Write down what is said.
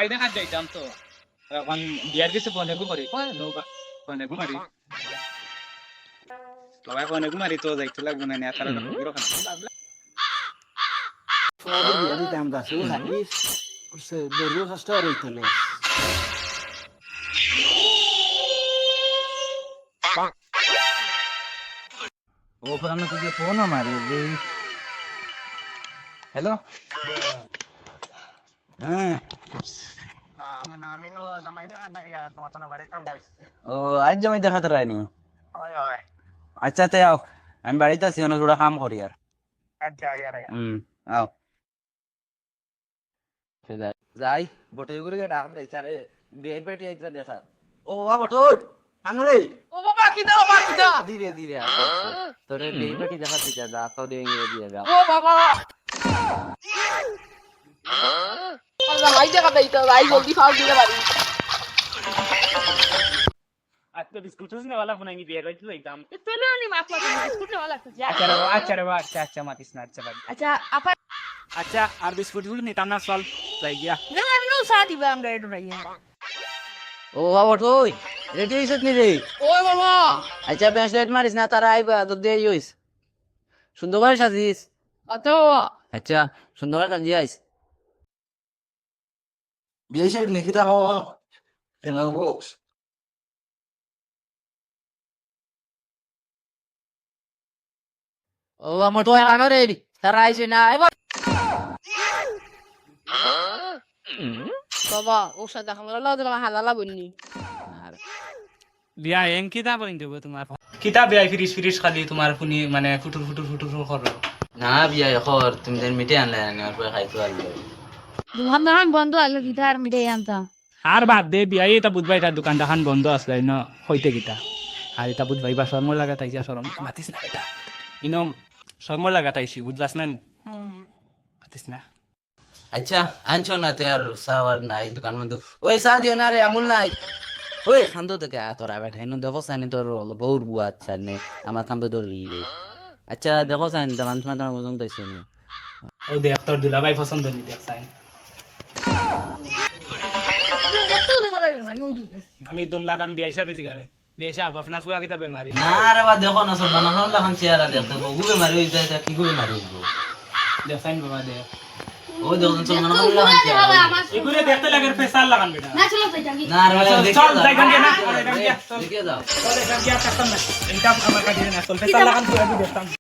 বাইরে হাত যাইতাম তো এখন বিয়ার কিছু ফোনে করি ফোনে মারি সবাই ফোনে মারি তো যাইতে লাগবে না তারা সবাই বিয়া দিতাম দাসু হাইস সে দরু কষ্ট আর হইতলে ও পুরানো তুই ফোন মারি হ্যালো হ্যাঁ ও আজ জমাই দেখা তো রায়নি আচ্ছা তে আও আমি বাড়িতে আছি অনেক থোড়া কাম করি আর আও যাই বটে করে ডাক দেই স্যার বিয়ে পেটি আইতা দেখা ও বাবা তো আঙরে ও বাবা কিদা ধীরে ধীরে তোরে বিয়ে পেটি দেখা তুই যা তো দিয়ে যা ও বাবা আল্লাহ ভাই দেখা দেই তো ভাই জলদি ফাল দিতে পারি आज तो बिस्कुट ने वाला बनाएंगे बियर वाली तो एकदम तो ना नहीं माफ कर बिस्कुट वाला अच्छा मातिस ना अच्छा बात अच्छा apa अच्छा और बिस्कुट गुलो नहीं ताना सॉल्व रह गया jangan lu saat iba am ready raya ও বাবা তুই রেডি হইছিস নি রে oi mama আচ্ছা ব্যাসলেট মারিস না তারা আইবা তো দেই হইস সুন্দর করে সাজিস atau আচ্ছা সুন্দর করে সাজিস আইস বিয়ে নি kita hawa dengan box ও আমার তো আর রে তারা আইছে না এবার baba usah dah kamu lalu dengan halal bunyi बिया एंग किताब बन देबो तुम्हार किताब बिया फिरिश खाली तुम्हार फुनी माने फुटुर कर না বিয়া খবর তুমি দেন মিটে আনলে না আর পরে খাইতো আর Duhan nahan bondo alo gitar mide anta আর বাদ দে বিয়া এটা বুধবাই তার দোকান দাখান বন্ধ আসলে ন হইতে গিতা আর এটা বুধবাই বা শর্ম লাগা তাইছা শরম মাতিস না এটা ইনো শর্ম লাগা তাইছি বুঝলাস না মাতিস না আচ্ছা আনছো না তে আর সাওয়ার নাই দোকান বন্ধ ওই সাদিও না রে আমুল নাই ওই খান্দো থেকে তোরা বেটা ইনো দেখো সানি তোর বহুত বুয়া আচ্ছা নে আমার খান্দো তোর লিয়ে আচ্ছা দেখো সানি দোকান তোমার তোমার বুঝুন তাইছো নি ও দেখ তোর দুলাভাই পছন্দ নি দেখ সাইন আমি দম লাগান বিয়া হিসাবে দিগারে দেশা আপনার পুরা কিতাব বেমারি না রে বা দেখো না সব বানানো লাগান চেহারা দেখতে গুবে মারি হই যায় কি গুবে মারি হইবো দেখ সাইন বাবা দে ও দেখো সব বানানো লাগান চেহারা এগুলো দেখতে লাগে ফেসাল লাগান বেটা na chalo sa jangi না রে দেখে চল যাই গান না দেখে দাও চলে গান গিয়া কাটতাম না এটা আমার কাছে না চল ফেসাল লাগান পুরা দেখতাম